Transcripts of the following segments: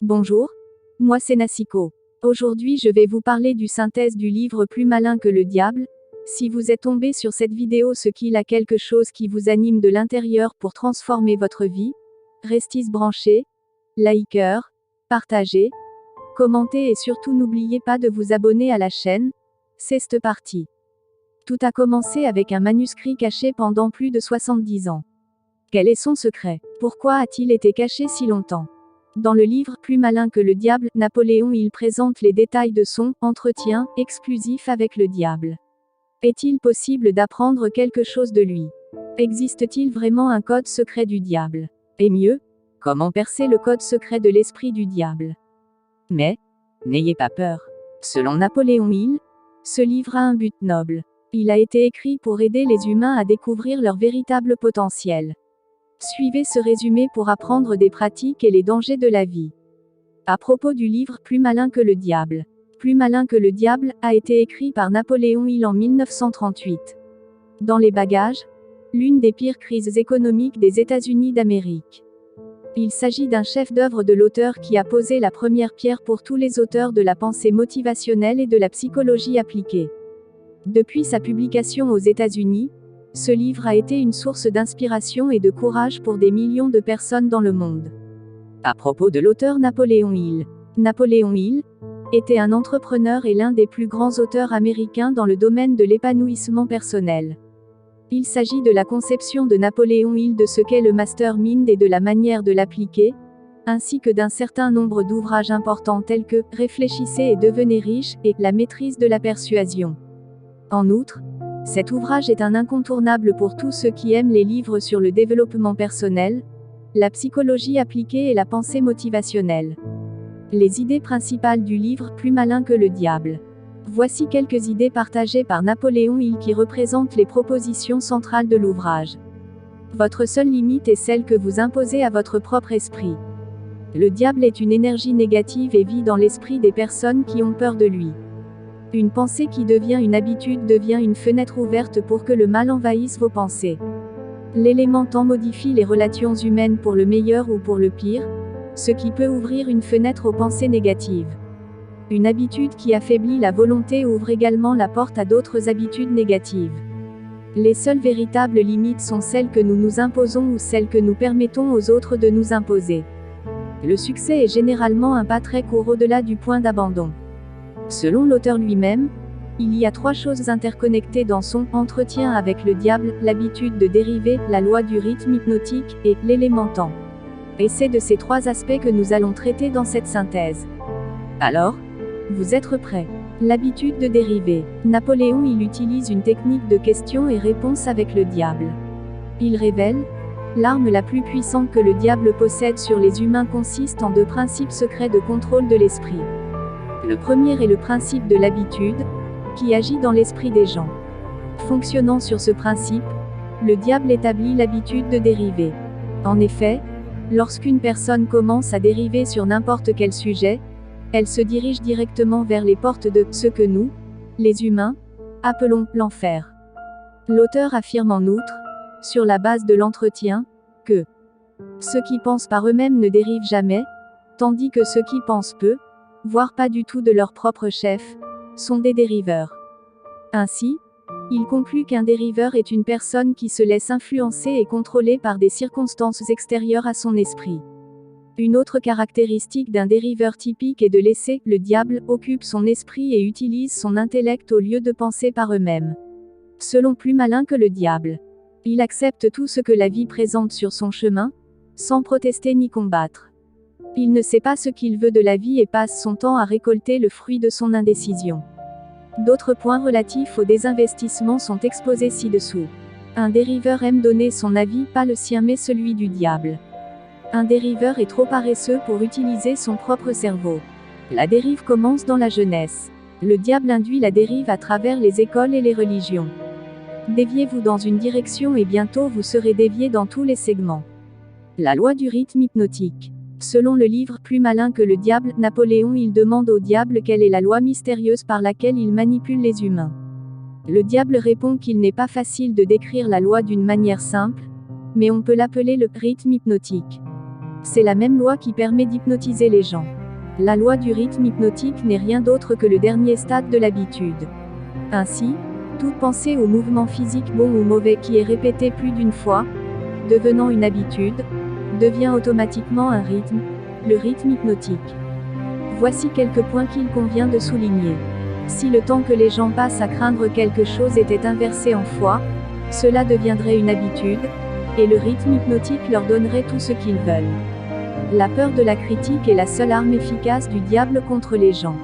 Bonjour, moi c'est Nassiko. Aujourd'hui je vais vous parler du synthèse du livre Plus malin que le diable. Si vous êtes tombé sur cette vidéo, ce qu'il a quelque chose qui vous anime de l'intérieur pour transformer votre vie, restez branchés, likez, partagez, commentez et surtout n'oubliez pas de vous abonner à la chaîne. C'est parti. Tout a commencé avec un manuscrit caché pendant plus de 70 ans. Quel est son secret? Pourquoi a-t-il été caché si longtemps? Dans le livre Plus malin que le diable, Napoléon il présente les détails de son entretien exclusif avec le diable. Est-il possible d'apprendre quelque chose de lui? Existe-t-il vraiment un code secret du diable? Et mieux, comment percer le code secret de l'esprit du diable? Mais, n'ayez pas peur. Selon Napoléon Hill, ce livre a un but noble. Il a été écrit pour aider les humains à découvrir leur véritable potentiel. Suivez ce résumé pour apprendre des pratiques et les dangers de la vie. À propos du livre Plus malin que le diable. Plus malin que le diable a été écrit par Napoléon Hill en 1938. Dans les bagages, l'une des pires crises économiques des États-Unis d'Amérique. Il s'agit d'un chef-d'œuvre de l'auteur qui a posé la première pierre pour tous les auteurs de la pensée motivationnelle et de la psychologie appliquée. Depuis sa publication aux États-Unis, ce livre a été une source d'inspiration et de courage pour des millions de personnes dans le monde. À propos de l'auteur Napoléon Hill. Napoléon Hill était un entrepreneur et l'un des plus grands auteurs américains dans le domaine de l'épanouissement personnel. Il s'agit de la conception de Napoléon Hill de ce qu'est le mastermind et de la manière de l'appliquer, ainsi que d'un certain nombre d'ouvrages importants tels que Réfléchissez et devenez riche et La maîtrise de la persuasion. En outre, cet ouvrage est un incontournable pour tous ceux qui aiment les livres sur le développement personnel, la psychologie appliquée et la pensée motivationnelle. Les idées principales du livre Plus malin que le diable. Voici quelques idées partagées par Napoléon Hill qui représentent les propositions centrales de l'ouvrage. Votre seule limite est celle que vous imposez à votre propre esprit. Le diable est une énergie négative et vit dans l'esprit des personnes qui ont peur de lui. Une pensée qui devient une habitude devient une fenêtre ouverte pour que le mal envahisse vos pensées. L'élément temps modifie les relations humaines pour le meilleur ou pour le pire, ce qui peut ouvrir une fenêtre aux pensées négatives. Une habitude qui affaiblit la volonté ouvre également la porte à d'autres habitudes négatives. Les seules véritables limites sont celles que nous nous imposons ou celles que nous permettons aux autres de nous imposer. Le succès est généralement un pas très court au-delà du point d'abandon. Selon l'auteur lui-même, il y a 3 choses interconnectées dans son entretien avec le diable, l'habitude de dériver, la loi du rythme hypnotique, et l'élément temps. Et c'est de ces 3 aspects que nous allons traiter dans cette synthèse. Alors, vous êtes prêts? L'habitude de dériver. Napoléon il utilise une technique de questions et réponses avec le diable. Il révèle, l'arme la plus puissante que le diable possède sur les humains consiste en 2 principes secrets de contrôle de l'esprit. Le premier est le principe de l'habitude, qui agit dans l'esprit des gens. Fonctionnant sur ce principe, le diable établit l'habitude de dériver. En effet, lorsqu'une personne commence à dériver sur n'importe quel sujet, elle se dirige directement vers les portes de ce que nous, les humains, appelons l'enfer. L'auteur affirme en outre, sur la base de l'entretien, que ceux qui pensent par eux-mêmes ne dérivent jamais, tandis que ceux qui pensent peu, voire pas du tout de leur propre chef, sont des dériveurs. Ainsi, il conclut qu'un dériveur est une personne qui se laisse influencer et contrôler par des circonstances extérieures à son esprit. Une autre caractéristique d'un dériveur typique est de laisser le diable occupe son esprit et utilise son intellect au lieu de penser par eux-mêmes. Selon Plus malin que le diable, il accepte tout ce que la vie présente sur son chemin, sans protester ni combattre. Il ne sait pas ce qu'il veut de la vie et passe son temps à récolter le fruit de son indécision. D'autres points relatifs au désinvestissement sont exposés ci-dessous. Un dériveur aime donner son avis, pas le sien mais celui du diable. Un dériveur est trop paresseux pour utiliser son propre cerveau. La dérive commence dans la jeunesse. Le diable induit la dérive à travers les écoles et les religions. Déviez-vous dans une direction et bientôt vous serez dévié dans tous les segments. La loi du rythme hypnotique. Selon le livre Plus malin que le diable, Napoléon il demande au diable quelle est la loi mystérieuse par laquelle il manipule les humains. Le diable répond qu'il n'est pas facile de décrire la loi d'une manière simple, mais on peut l'appeler le rythme hypnotique. C'est la même loi qui permet d'hypnotiser les gens. La loi du rythme hypnotique n'est rien d'autre que le dernier stade de l'habitude. Ainsi, toute pensée ou mouvement physique bon ou mauvais qui est répété plus d'une fois, devenant une habitude, devient automatiquement un rythme, le rythme hypnotique. Voici quelques points qu'il convient de souligner. Si le temps que les gens passent à craindre quelque chose était inversé en foi, cela deviendrait une habitude, et le rythme hypnotique leur donnerait tout ce qu'ils veulent. La peur de la critique est la seule arme efficace du diable contre les gens.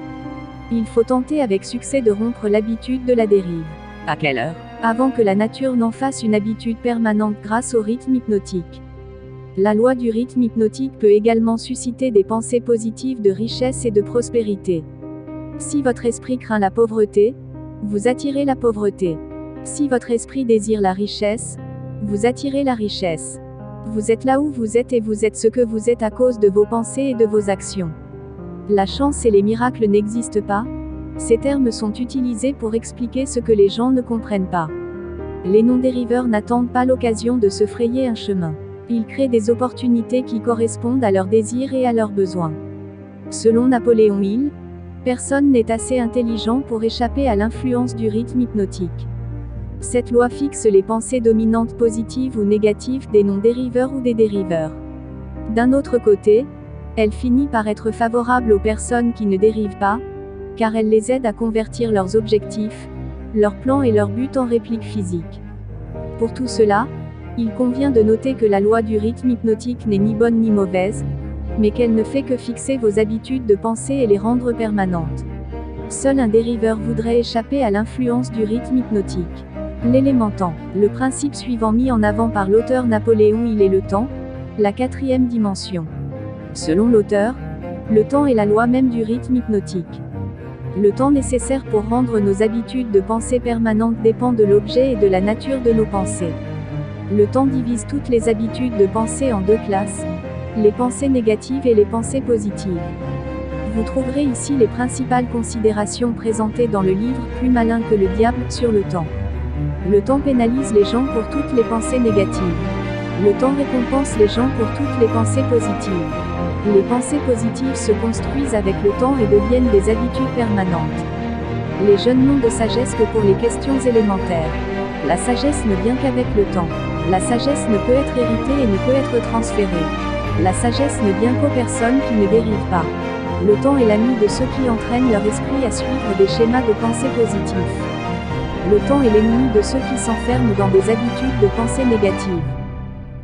Il faut tenter avec succès de rompre l'habitude de la dérive. À quelle heure? Avant que la nature n'en fasse une habitude permanente grâce au rythme hypnotique. La loi du rythme hypnotique peut également susciter des pensées positives de richesse et de prospérité. Si votre esprit craint la pauvreté, vous attirez la pauvreté. Si votre esprit désire la richesse, vous attirez la richesse. Vous êtes là où vous êtes et vous êtes ce que vous êtes à cause de vos pensées et de vos actions. La chance et les miracles n'existent pas. Ces termes sont utilisés pour expliquer ce que les gens ne comprennent pas. Les non-dériveurs n'attendent pas l'occasion de se frayer un chemin. Ils créent des opportunités qui correspondent à leurs désirs et à leurs besoins. Selon Napoléon Hill, personne n'est assez intelligent pour échapper à l'influence du rythme hypnotique. Cette loi fixe les pensées dominantes positives ou négatives des non-dériveurs ou des dériveurs. D'un autre côté, elle finit par être favorable aux personnes qui ne dérivent pas, car elle les aide à convertir leurs objectifs, leurs plans et leurs buts en répliques physiques. Pour tout cela, il convient de noter que la loi du rythme hypnotique n'est ni bonne ni mauvaise, mais qu'elle ne fait que fixer vos habitudes de pensée et les rendre permanentes. Seul un dériveur voudrait échapper à l'influence du rythme hypnotique. L'élément temps, le principe suivant mis en avant par l'auteur Napoléon Hill est le temps, la quatrième dimension. Selon l'auteur, le temps est la loi même du rythme hypnotique. Le temps nécessaire pour rendre nos habitudes de pensée permanentes dépend de l'objet et de la nature de nos pensées. Le temps divise toutes les habitudes de pensée en deux classes, les pensées négatives et les pensées positives. Vous trouverez ici les principales considérations présentées dans le livre Plus malin que le diable sur le temps. Le temps pénalise les gens pour toutes les pensées négatives. Le temps récompense les gens pour toutes les pensées positives. Les pensées positives se construisent avec le temps et deviennent des habitudes permanentes. Les jeunes n'ont de sagesse que pour les questions élémentaires. La sagesse ne vient qu'avec le temps. La sagesse ne peut être héritée et ne peut être transférée. La sagesse ne vient qu'aux personnes qui ne dérivent pas. Le temps est l'ami de ceux qui entraînent leur esprit à suivre des schémas de pensée positifs. Le temps est l'ennemi de ceux qui s'enferment dans des habitudes de pensée négatives.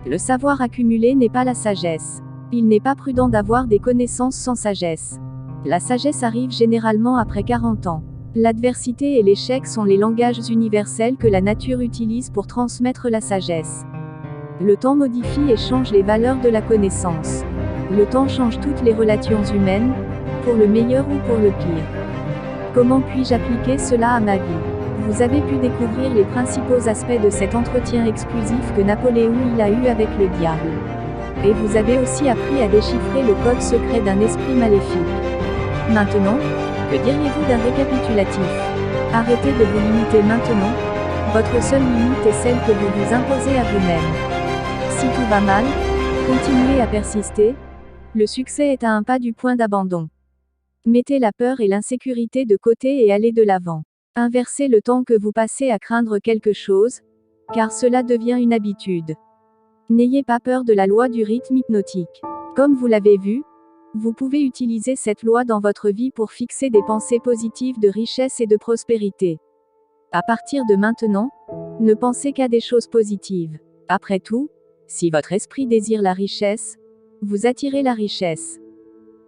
Le savoir accumulé n'est pas la sagesse. Il n'est pas prudent d'avoir des connaissances sans sagesse. La sagesse arrive généralement après 40 ans. L'adversité et l'échec sont les langages universels que la nature utilise pour transmettre la sagesse. Le temps modifie et change les valeurs de la connaissance. Le temps change toutes les relations humaines, pour le meilleur ou pour le pire. Comment puis-je appliquer cela à ma vie ? Vous avez pu découvrir les principaux aspects de cet entretien exclusif que Napoléon Hill a eu avec le diable. Et vous avez aussi appris à déchiffrer le code secret d'un esprit maléfique. Maintenant, que diriez-vous d'un récapitulatif ? Arrêtez de vous limiter maintenant. Votre seule limite est celle que vous vous imposez à vous-même. Si tout va mal, continuez à persister. Le succès est à un pas du point d'abandon. Mettez la peur et l'insécurité de côté et allez de l'avant. Inversez le temps que vous passez à craindre quelque chose, car cela devient une habitude. N'ayez pas peur de la loi du rythme hypnotique. Comme vous l'avez vu, vous pouvez utiliser cette loi dans votre vie pour fixer des pensées positives de richesse et de prospérité. À partir de maintenant, ne pensez qu'à des choses positives. Après tout, si votre esprit désire la richesse, vous attirez la richesse.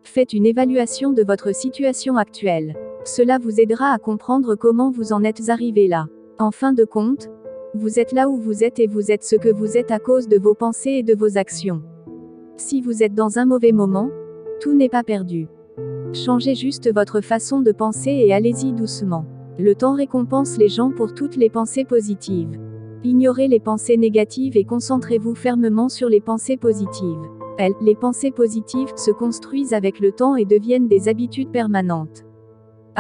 Faites une évaluation de votre situation actuelle. Cela vous aidera à comprendre comment vous en êtes arrivé là. En fin de compte, vous êtes là où vous êtes et vous êtes ce que vous êtes à cause de vos pensées et de vos actions. Si vous êtes dans un mauvais moment, tout n'est pas perdu. Changez juste votre façon de penser et allez-y doucement. Le temps récompense les gens pour toutes les pensées positives. Ignorez les pensées négatives et concentrez-vous fermement sur les pensées positives. Les pensées positives se construisent avec le temps et deviennent des habitudes permanentes.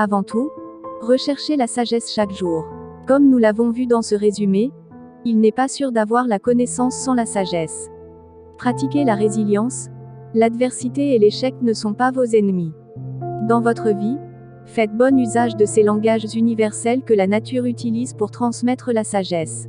Avant tout, recherchez la sagesse chaque jour. Comme nous l'avons vu dans ce résumé, il n'est pas sûr d'avoir la connaissance sans la sagesse. Pratiquez la résilience, L'adversité et l'échec ne sont pas vos ennemis. Dans votre vie, faites bon usage de ces langages universels que la nature utilise pour transmettre la sagesse.